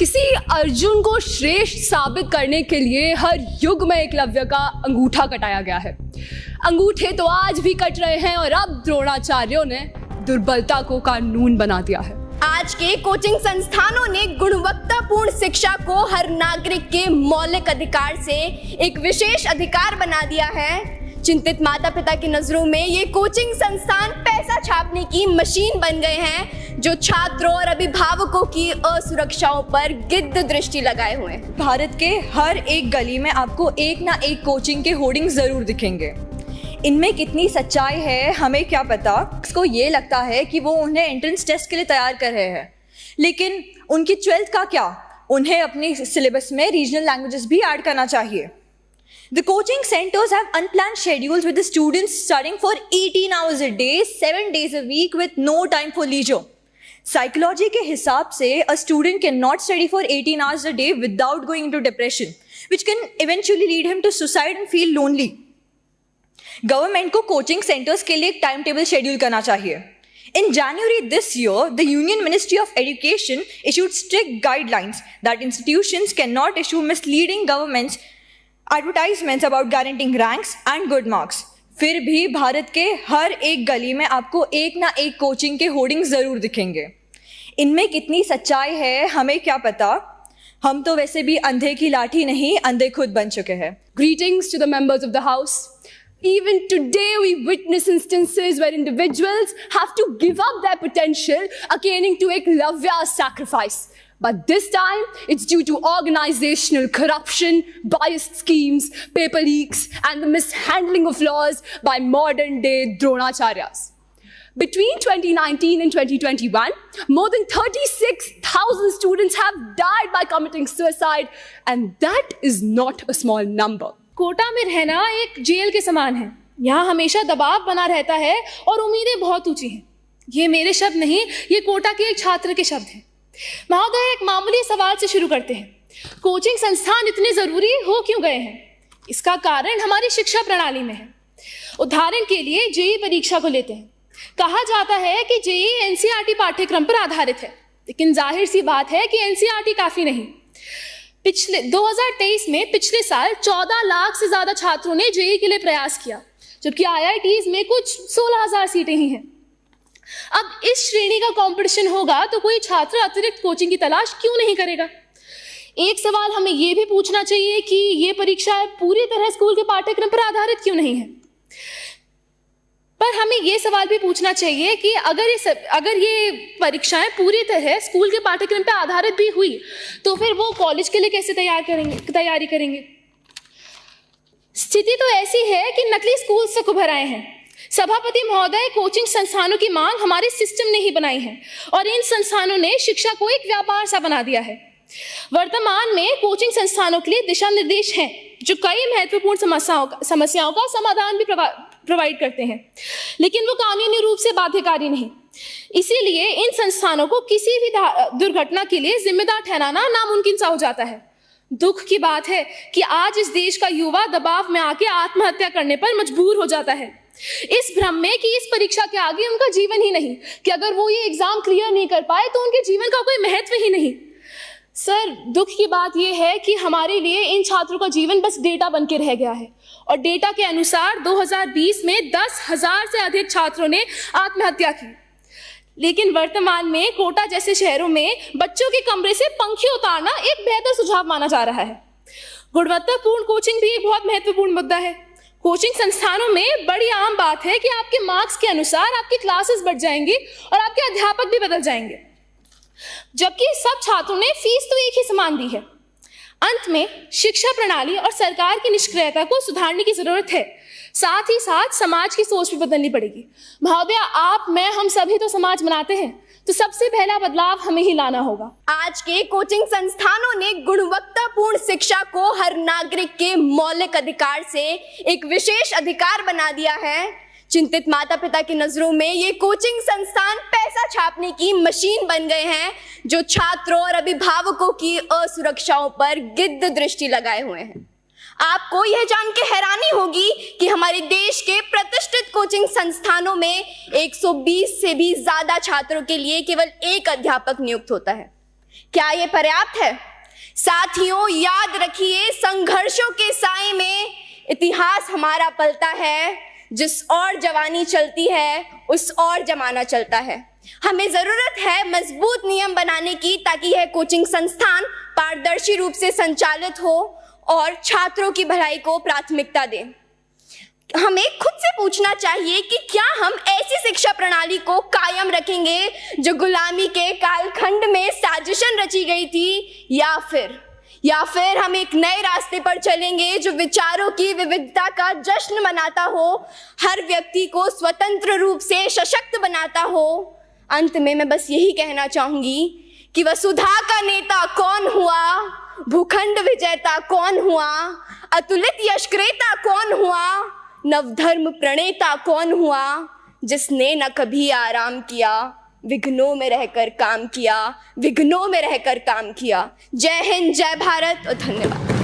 किसी अर्जुन को श्रेष्ठ साबित करने के लिए हर युग में एकलव्य का अंगूठा कटाया गया है। अंगूठे तो आज भी कट रहे हैं और अब द्रोणाचार्यों ने दुर्बलता को कानून बना दिया है। आज के कोचिंग संस्थानों ने गुणवत्तापूर्ण शिक्षा को हर नागरिक के मौलिक अधिकार से एक विशेष अधिकार बना दिया है। चिंतित माता पिता की नजरों में ये कोचिंग संस्थान पैसा छापने की मशीन बन गए हैं, जो छात्रों और अभिभावकों की असुरक्षाओं पर गिद्ध दृष्टि लगाए हुए हैं। भारत के हर एक गली में आपको एक ना एक कोचिंग के होर्डिंग जरूर दिखेंगे। इनमें कितनी सच्चाई है हमें क्या पता। इसको ये लगता है कि वो उन्हें एंट्रेंस टेस्ट के लिए तैयार कर रहे हैं, लेकिन उनकी 12th का क्या, उन्हें अपनी सिलेबस में रीजनल लैंग्वेजेस भी ऐड करना चाहिए। The coaching centers have unplanned schedules with the students studying for 18 hours a day, 7 days a week with no time for leisure. Psychology के हिसाब से a student cannot study for 18 hours a day without going into depression, which can eventually lead him to suicide and feel lonely. Government को coaching centers के लिए एक timetable schedule करना चाहिए. In January this year, the Union Ministry of Education issued strict guidelines that institutions cannot issue misleading governments advertisements about guaranteeing ranks and good marks. फिर भी भारत के हर एक गली में आपको एक ना एक कोचिंग के होर्डिंग जरूर दिखेंगे। इनमें कितनी सच्चाई है हमें क्या पता। हम तो वैसे भी अंधे की लाठी नहीं, अंधे खुद बन चुके हैं। Greetings to the members of the House. Even today we witness instances where individuals have to give up their potential, akin to Eklavya's sacrifice. But this time, it's due to organizational corruption, biased schemes, paper leaks, and the mishandling of laws by modern-day Dronacharyas. Between 2019 and 2021, more than 36,000 students have died by committing suicide, and that is not a small number. Kota में रहना एक jail के समान है। यहाँ हमेशा दबाव बना रहता है और उम्मीदें बहुत ऊंची हैं। ये मेरे शब्द नहीं, ये कोटा के एक छात्र के शब्द हैं। महोदय, एक मामूली सवाल से शुरू करते हैं। कोचिंग संस्थान इतने जरूरी हो क्यों गए हैं? इसका कारण हमारी शिक्षा प्रणाली में है। उदाहरण के लिए जेईई परीक्षा को लेते हैं। कहा जाता है कि जेईई एनसीईआरटी पाठ्यक्रम पर आधारित है, लेकिन जाहिर सी बात है कि एनसीईआरटी काफी नहीं। पिछले 2023 में पिछले साल 14 लाख से ज्यादा छात्रों ने जेईई के लिए प्रयास किया, जबकि आईआईटीज में कुछ 16,000 सीटें ही हैं। अब इस श्रेणी का कंपटीशन होगा तो कोई छात्र अतिरिक्त कोचिंग की तलाश क्यों नहीं करेगा? एक सवाल हमें यह भी पूछना चाहिए कि ये परीक्षाएं पूरी तरह स्कूल के पाठ्यक्रम पर आधारित क्यों नहीं है। पर हमें यह सवाल भी पूछना चाहिए कि अगर ये परीक्षाएं पूरी तरह स्कूल के पाठ्यक्रम पर आधारित भी हुई तो फिर वो कॉलेज के लिए कैसे तैयारी करेंगे। स्थिति तो ऐसी है कि नकली स्कूल से उभर आए हैं। सभापति महोदय, कोचिंग संस्थानों की मांग हमारे सिस्टम ने ही बनाई है और इन संस्थानों ने शिक्षा को एक व्यापार सा बना दिया है। वर्तमान में कोचिंग संस्थानों के लिए दिशा निर्देश हैं जो कई महत्वपूर्ण समस्याओं का समाधान भी प्रोवाइड करते हैं, लेकिन वो कानूनी रूप से बाध्यकारी नहीं। इसीलिए इन संस्थानों को किसी भी दुर्घटना के लिए जिम्मेदार ठहराना नामुमकिन सा हो जाता है। दुख की बात है कि आज इस देश का युवा दबाव में आके आत्महत्या करने पर मजबूर हो जाता है, इस भ्रम में कि इस परीक्षा के आगे उनका जीवन ही नहीं, कि अगर वो ये एग्जाम क्लियर नहीं कर पाए तो उनके जीवन का कोई महत्व ही नहीं। सर, दुख की बात यह है कि हमारे लिए इन छात्रों का जीवन बस डेटा बन के रह गया है और डेटा के अनुसार 2020 में 10,000 से अधिक छात्रों ने आत्महत्या की। लेकिन वर्तमान में कोटा जैसे शहरों में बच्चों के कमरे से पंखे उतारना एक बेहतर सुझाव माना जा रहा है। गुणवत्तापूर्ण कोचिंग भी एक बहुत महत्वपूर्ण मुद्दा है। कोचिंग संस्थानों में बड़ी आम बात है कि आपके मार्क्स के अनुसार आपकी क्लासेस बढ़ जाएंगी और आपके अध्यापक भी बदल जाएंगे, जबकि सब छात्रों ने फीस तो एक ही समान दी है। अंत में शिक्षा प्रणाली और सरकार की निष्क्रियता को सुधारने की जरूरत है। साथ ही साथ समाज की सोच भी बदलनी पड़ेगी। महोदय, आप, मैं, हम सभी तो समाज बनाते हैं, तो सबसे पहला बदलाव हमें ही लाना होगा। आज के कोचिंग संस्थानों ने गुणवत्तापूर्ण शिक्षा को हर नागरिक के मौलिक अधिकार से एक विशेष अधिकार बना दिया है। चिंतित माता पिता की नजरों में ये कोचिंग संस्थान पैसा छापने की मशीन बन गए हैं, जो छात्रों और अभिभावकों की असुरक्षाओं पर गिद्ध दृष्टि लगाए हुए हैं। आपको यह जान के हैरानी होगी कि हमारे देश के प्रतिष्ठित कोचिंग संस्थानों में 120 से भी ज्यादा छात्रों के लिए केवल एक अध्यापक नियुक्त होता है। क्या ये पर्याप्त है? साथियों, याद रखिए, संघर्षों के साए में इतिहास हमारा पलता है। जिस और जवानी चलती है उस और जमाना चलता है। हमें जरूरत है मजबूत नियम बनाने की, ताकि यह कोचिंग संस्थान पारदर्शी रूप से संचालित हो और छात्रों की भलाई को प्राथमिकता दें। हमें खुद से पूछना चाहिए कि क्या हम ऐसी शिक्षा प्रणाली को कायम रखेंगे जो गुलामी के कालखंड में साजिशन रची गई थी, या फिर हम एक नए रास्ते पर चलेंगे जो विचारों की विविधता का जश्न मनाता हो, हर व्यक्ति को स्वतंत्र रूप से सशक्त बनाता हो। अंत में मैं बस यही कहना चाहूंगी कि वसुधा का नेता कौन हुआ, भूखंड विजेता कौन हुआ, अतुलित यशक्रेता कौन हुआ, नवधर्म प्रणेता कौन हुआ, जिसने न कभी आराम किया, विघ्नों में रहकर काम किया, विघ्नों में रहकर काम किया। जय हिंद, जय भारत और धन्यवाद।